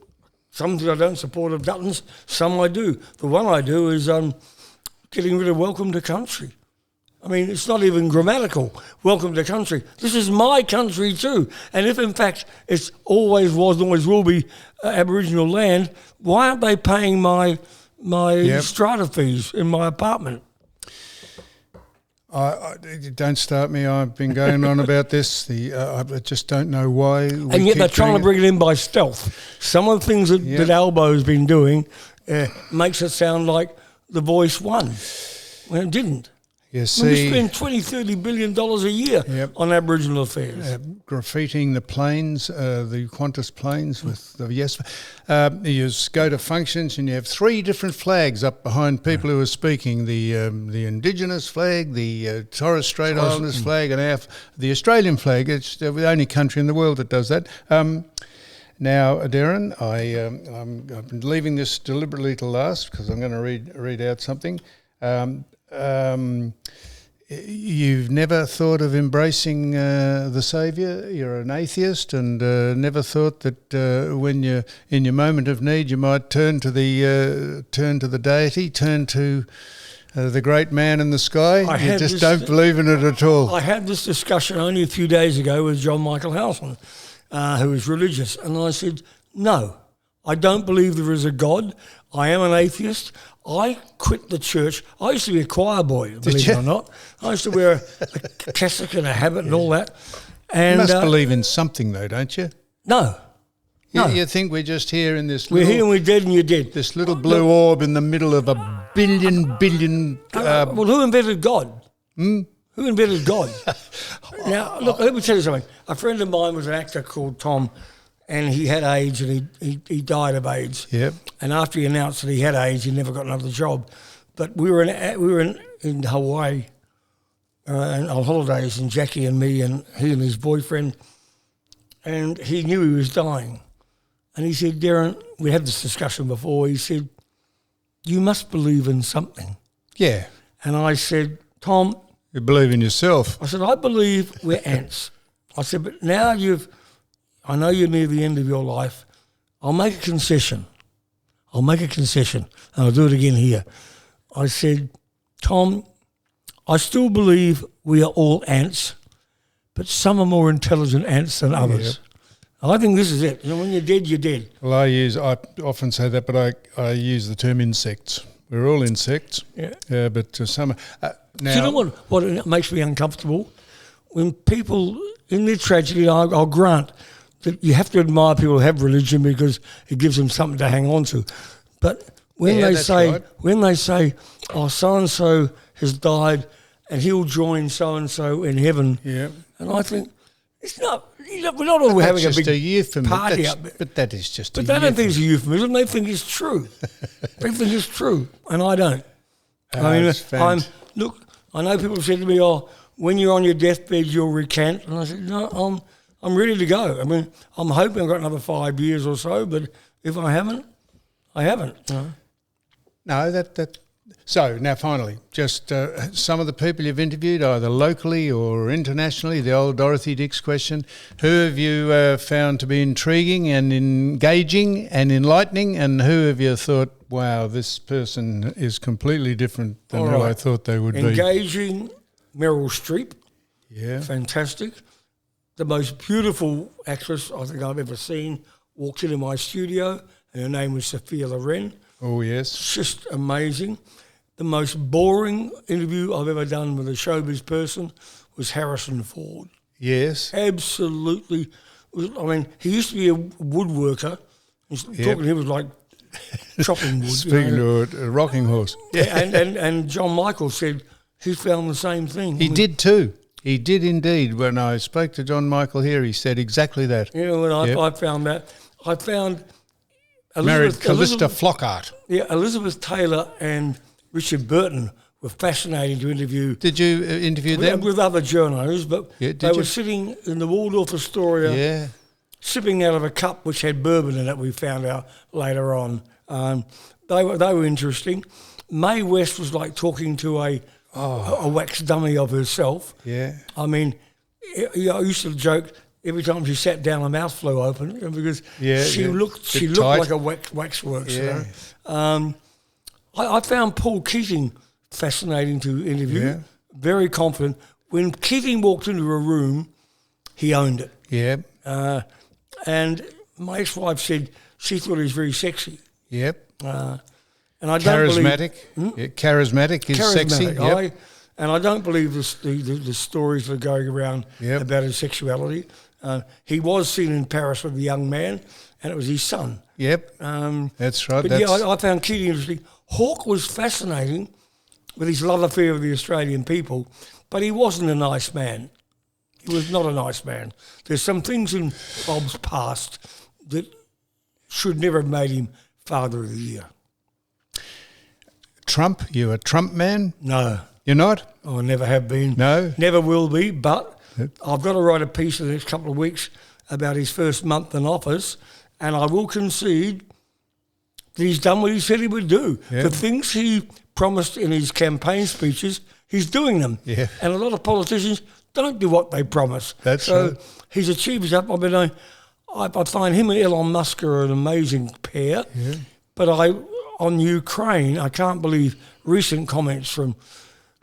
some that I don't support of Dutton's. Some I do. The one I do is getting rid of welcome to country. I mean, it's not even grammatical. Welcome to country. This is my country too. And if, in fact, it's always was and always will be Aboriginal land, why aren't they paying my strata fees in my apartment? Don't start me. I've been going on about this. I just don't know why. And yet they're trying to bring it in by stealth. Some of the things that Albo's been doing makes it sound like The Voice won when it didn't. You We see, spend $20-30 billion a year on Aboriginal affairs. graffitiing the planes, the Qantas planes with the yes. You just go to functions and you have 3 different flags up behind people who are speaking: the Indigenous flag, the Torres Strait Islanders flag, and the Australian flag. It's the only country in the world that does that. Now, Derryn, I'm leaving this deliberately to last because I'm going to read out something. You've never thought of embracing the Saviour. You're an atheist, and never thought that when you're in your moment of need, you might turn to the deity, turn to the great man in the sky. You just don't believe in it at all. I had this discussion only a few days ago with John Michael Howson, who is religious, and I said, no, I don't believe there is a God. I am an atheist. I quit the church. I used to be a choir boy, believe it or not. I used to wear a cassock and a habit and all that. And You must believe in something, though, don't you? No. You think we're just here in this We're here and we're dead and you're dead. this little blue orb in the middle of a billion... well, who invented God? Who invented God? Now, look, let me tell you something. A friend of mine was an actor called Tom, and he had AIDS and he died of AIDS. Yep. And after he announced that he had AIDS, he never got another job. But we were in Hawaii on holidays, and Jackie and me and he and his boyfriend, and he knew he was dying. And he said, Derryn, we had this discussion before, he said, you must believe in something. Yeah. And I said, Tom... You believe in yourself. I said, I believe we're ants. I said, but now I know you're near the end of your life. I'll make a concession. And I'll do it again here. I said, Tom, I still believe we are all ants, but some are more intelligent ants than others. Yep. I think this is it. You know, when you're dead, you're dead. Well, I often say that, but I use the term insects. We're all insects. Yeah. But some... now, do you know what makes me uncomfortable? When people, in their tragedy, I'll grant that you have to admire people who have religion because it gives them something to hang on to. But when they say, oh, so-and-so has died and he'll join so-and-so in heaven, and I think, it's not... We're not all having a big euphemism. party up there. But that is just But they don't think it's a euphemism. They think it's true. They think it's true, and I don't. Look, I know people have said to me, oh, when you're on your deathbed, you'll recant. And I said, no, I'm ready to go. I mean, I'm hoping I've got another 5 years or so, but if I haven't, I haven't. No, that. So now, finally, just some of the people you've interviewed, either locally or internationally. The old Dorothy Dix question: who have you found to be intriguing and engaging and enlightening, and who have you thought, wow, this person is completely different than who I thought they would be? Engaging, Meryl Streep. Yeah, fantastic. The most beautiful actress I think I've ever seen walked into my studio, and her name was Sophia Loren. Oh, yes. Just amazing. The most boring interview I've ever done with a showbiz person was Harrison Ford. Yes. Absolutely. I mean, he used to be a woodworker. Talking to him was like chopping wood. Speaking to a rocking horse. Yeah, and John Michael said he found the same thing. He did too. He did indeed. When I spoke to John Michael here, he said exactly that. Yeah, when I found that. I found... Married Callista Flockhart. Yeah, Elizabeth Taylor and Richard Burton were fascinating to interview. Did you interview them? With other journalists, but they were sitting in the Waldorf Astoria, sipping out of a cup which had bourbon in it, we found out later on. They were interesting. Mae West was like talking to a wax dummy of herself. Yeah. I mean, I used to joke every time she sat down, her mouth flew open because she looked like a waxworks. Yeah. You know? I found Paul Keating fascinating to interview. very confident. When Keating walked into a room, he owned it. Yep. And my ex-wife said she thought he was very sexy. Yep. And I don't charismatic. Yeah, charismatic is sexy. Yep. And I don't believe the stories that are going around about his sexuality. He was seen in Paris with a young man, and it was his son. Yep. That's right. But I found Keating interesting. Hawke was fascinating with his love affair with the Australian people, but he wasn't a nice man. He was not a nice man. There's some things in Bob's past that should never have made him Father of the Year. Trump? You a Trump man? No. You're not? I never have been. No? Never will be, but I've got to write a piece in the next couple of weeks about his first month in office, and I will concede that he's done what he said he would do. Yeah. The things he promised in his campaign speeches, he's doing them. Yeah. And a lot of politicians don't do what they promise. That's so right. He's achieved his up. I find him and Elon Musk are an amazing pair. Yeah. But on Ukraine, I can't believe recent comments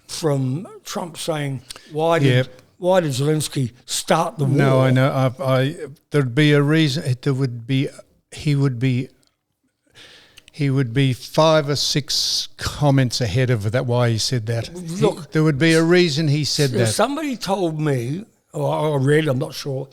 from Trump saying, why did Zelensky start the war? No, I know. There'd be a reason. He would be 5 or 6 comments ahead of that. Why he said that? Look, there would be a reason he said that. Somebody told me, or I read, I'm not sure,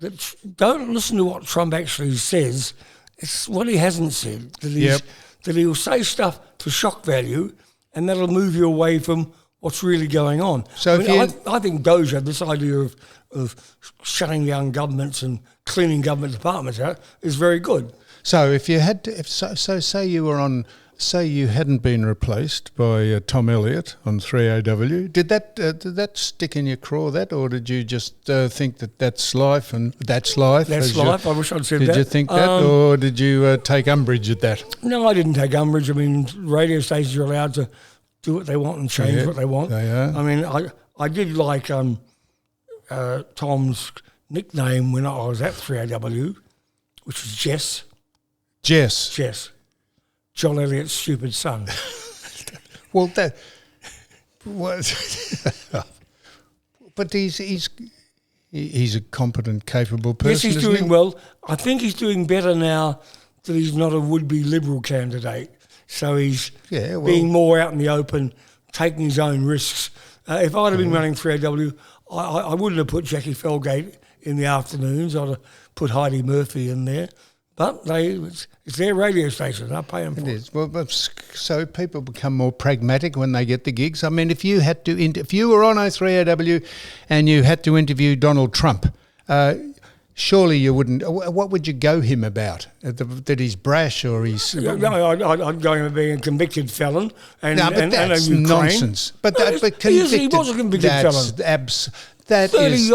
that don't listen to what Trump actually says. It's what he hasn't said. That he'll say stuff for shock value, and that'll move you away from what's really going on. So I think Doja, this idea of shutting down governments and cleaning government departments out, is very good. So if you had to, say you were on, say you hadn't been replaced by Tom Elliott on 3AW, did that stick in your craw, or did you just think that that's life and that's life? That's life. I wish I'd said that. Did you think that, or did you take umbrage at that? No, I didn't take umbrage. I mean, radio stations are allowed to do what they want and change what they want. They are. I mean, I did like Tom's nickname when I was at 3AW, which was Jess. Jess. John Elliott's stupid son. Well, that was, but he's a competent, capable person. Yes, he's isn't doing he? well. I think he's doing better now that he's not a would-be Liberal candidate. So he's being more out in the open, taking his own risks. If I'd have been running 3AW, I wouldn't have put Jackie Felgate in the afternoons. I'd have put Heidi Murphy in there. But it's their radio station. I pay them for it. It is. Well, so people become more pragmatic when they get the gigs. I mean, if you were on 3AW and you had to interview Donald Trump, surely you wouldn't. What would you go him about? That he's brash or he's? No, I'd go him as being a convicted felon. And that's and nonsense. But he was a convicted felon. That is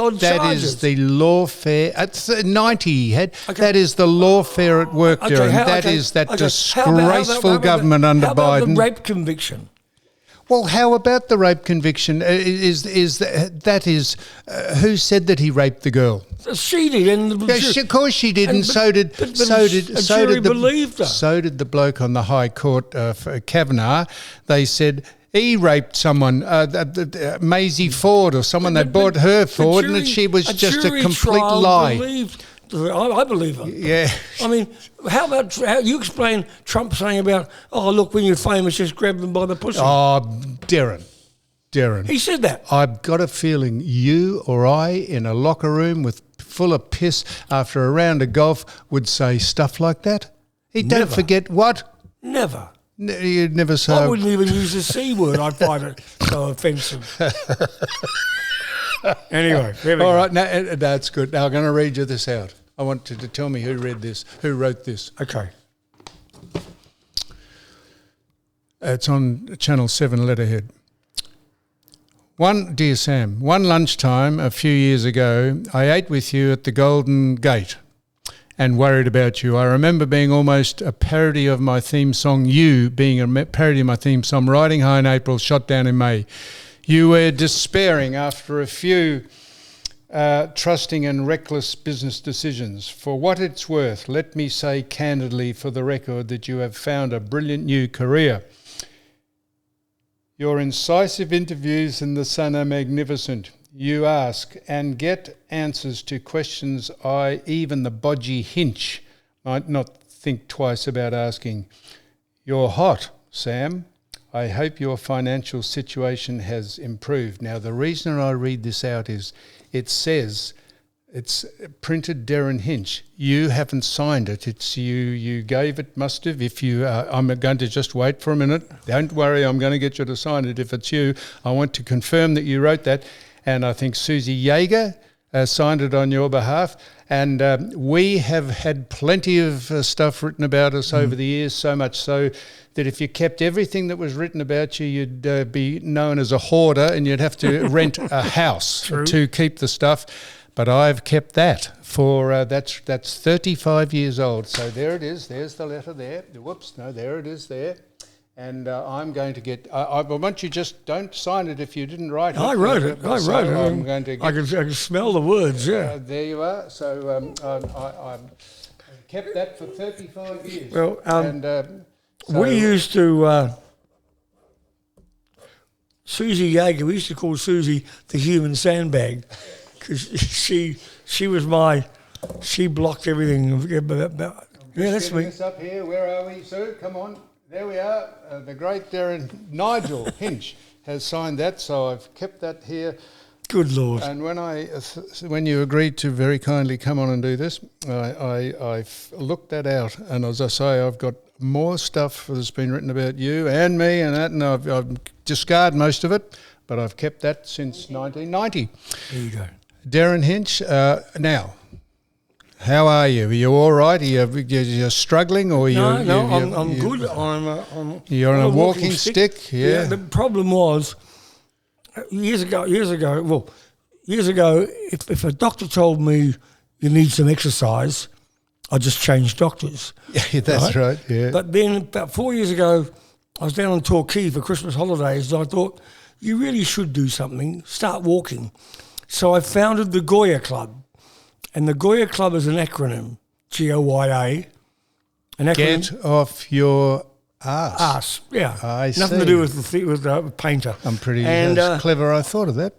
the lawfare. At 90 he had. Okay. That is the lawfare at work, Derryn. That is disgraceful government under Biden. How about the rape conviction? Well, how about the rape conviction? Who said that he raped the girl? She did, and of course she did, and so did the bloke on the High Court for Kavanaugh. They said he raped someone, Maisie Ford or someone. They brought her forward, and she was just a complete lie. I believe her. Yeah. I mean, how you explain Trump saying about, look, when you're famous, just grab them by the pussy? Oh, Derryn. He said that. I've got a feeling you or I in a locker room full of piss after a round of golf would say stuff like that. Don't forget what? Never. You'd never say. I wouldn't even use the C word. I'd find it so offensive. Anyway, there we go. All right, now, that's good. Now I'm going to read you this out. I want you to tell me who wrote this. Okay. It's on Channel 7 letterhead. Dear Sam, one lunchtime a few years ago, I ate with you at the Golden Gate and worried about you. I remember being almost a parody of my theme song, you being a parody of my theme song, Riding High in April, Shot Down in May. You were despairing after a few trusting and reckless business decisions. For what it's worth, let me say candidly for the record that you have found a brilliant new career. Your incisive interviews in The Sun are magnificent. You ask and get answers to questions even the bodgy Hinch might not think twice about asking. You're hot, Sam. I hope your financial situation has improved. Now, the reason I read this out is it says, it's printed Derryn Hinch. You haven't signed it. It's you gave it, must have. If you, I'm going to just wait for a minute. Don't worry, I'm going to get you to sign it. If it's you, I want to confirm that you wrote that. And I think Susie Yeager signed it on your behalf. And we have had plenty of stuff written about us over the years, so much so that if you kept everything that was written about you, you'd be known as a hoarder and you'd have to rent a house to keep the stuff. But I've kept that for, that's 35 years old. So there it is. There's the letter there. Whoops, no, there it is there. And I'm going to get, I want you just don't sign it if you didn't write it. I wrote it. I'm going to get, I can smell the words, yeah. there you are. So I've kept that for 35 years. Well, so we used to, Susie Yeager, we used to call Susie the human sandbag because she was she blocked everything. Yeah, that's me. This up here. Where are we, Sue? Come on. There we are. The great Nigel Hinch has signed that, so I've kept that here. Good Lord. And when you agreed to very kindly come on and do this, I've looked that out, and as I say, I've got more stuff that's been written about you and me and that, and I've discarded most of it, but I've kept that since 1990. There you go. Derryn Hinch, now, how are you? Are you all right? Are you struggling, or I'm good. You're on a walking stick. Yeah. The problem was years ago. If a doctor told me you need some exercise, I just changed doctors. Yeah, that's right. Yeah. But then about 4 years ago, I was down in Torquay for Christmas holidays, and I thought you really should do something. Start walking. So I founded the Goya Club. And the Goya Club is an acronym, Goya. An acronym. Get off your arse. Arse, yeah. I Nothing see. to do with the painter. I'm pretty that's clever. I thought of that.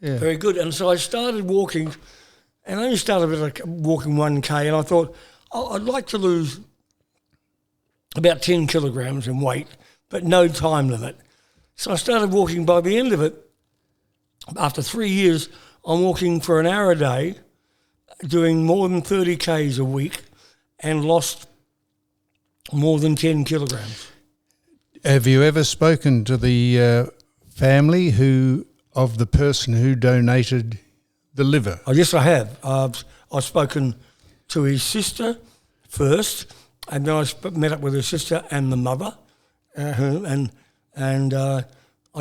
Yeah. Very good. And so I started walking, and I only started with walking 1K, and I thought, I'd like to lose about 10 kilograms in weight, but no time limit. So I started walking. By the end of it, after 3 years, I'm walking for an hour a day, doing more than 30 Ks a week, and lost more than 10 kilograms. Have you ever spoken to the family of the person who donated the liver? Oh, yes, I have. I've spoken to his sister first, and then I met up with her sister and the mother, and I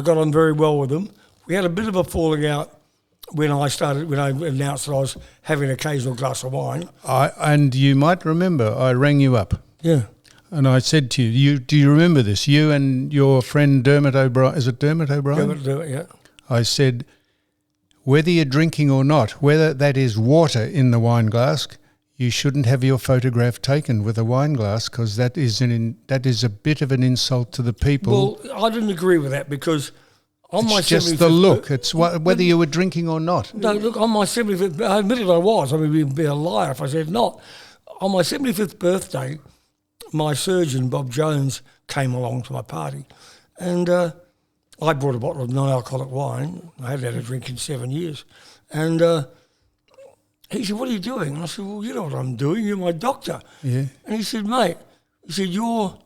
got on very well with them. We had a bit of a falling out when I announced that I was having an occasional glass of wine. And you might remember, I rang you up. Yeah. And I said to you, do you remember this? You and your friend Dermot O'Brien, is it Dermot O'Brien? Dermot, yeah. I said, whether you're drinking or not, whether that is water in the wine glass, you shouldn't have your photograph taken with a wine glass because that is a bit of an insult to the people. Well, I didn't agree with that because on my 75th... It's just the look. It's whether you were drinking or not. No, look, on my 75th... I admitted I was. I mean, we'd be a liar if I said not. On my 75th birthday, my surgeon, Bob Jones, came along to my party, and I brought a bottle of non-alcoholic wine. I hadn't had a drink in 7 years. And he said, what are you doing? And I said, well, you know what I'm doing. You're my doctor. Yeah. And he said, mate, your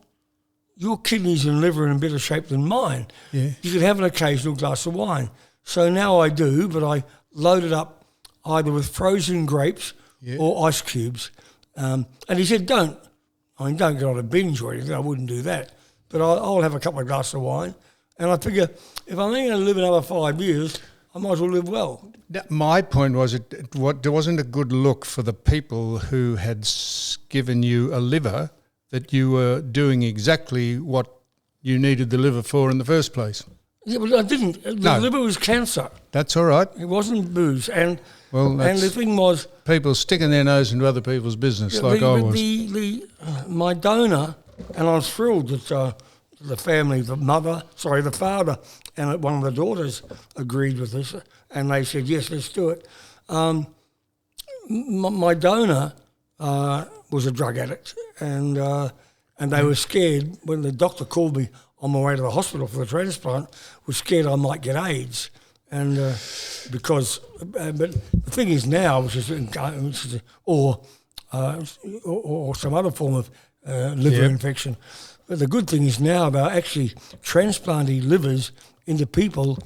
kidneys and liver are in better shape than mine. Yeah. You could have an occasional glass of wine. So now I do, but I load it up either with frozen grapes or ice cubes. And he said, don't get on a binge or anything. I wouldn't do that. But I'll have a couple of glasses of wine. And I figure if I'm only going to live another 5 years, I might as well live well. My point was there wasn't a good look for the people who had given you a liver that you were doing exactly what you needed the liver for in the first place. Yeah, but I didn't. The liver was cancer. That's all right. It wasn't booze. And the thing was... people sticking their nose into other people's business I was. My donor, and I was thrilled that the family, the father, and one of the daughters agreed with this, and they said, yes, let's do it. My donor was a drug addict, and they were scared when the doctor called me on my way to the hospital for the transplant, was scared I might get AIDS. And because, but the thing is now, or some other form of liver infection. But the good thing is now about actually transplanting livers into people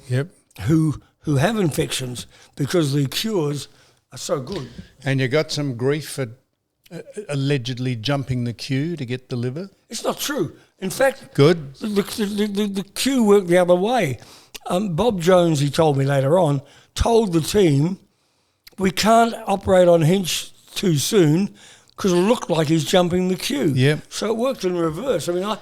who have infections, because the cures are so good. And you got some grief for allegedly jumping the queue to get the liver? It's not true. In fact, good. The queue worked the other way. Bob Jones, he told me later on, told the team, we can't operate on Hinch too soon because it looked like he's jumping the queue. Yep. So it worked in reverse. I mean,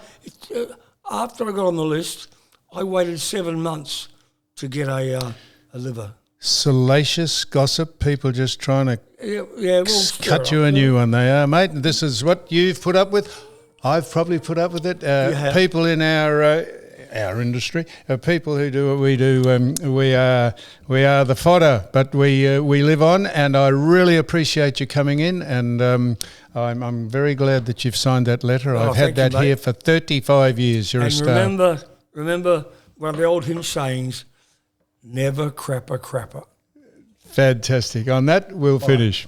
after I got on the list, I waited 7 months to get a liver. Salacious gossip, people just trying to cut you a new one. They are, mate. This is what you've put up with. I've probably put up with it. People in our industry, people who do what we do, we are the fodder, but we live on. And I really appreciate you coming in, and I'm very glad that you've signed that letter. I've had that here for 35 years. You're a star. Remember one of the old Hinch sayings: never crap a crapper. Fantastic. On that, we'll finish.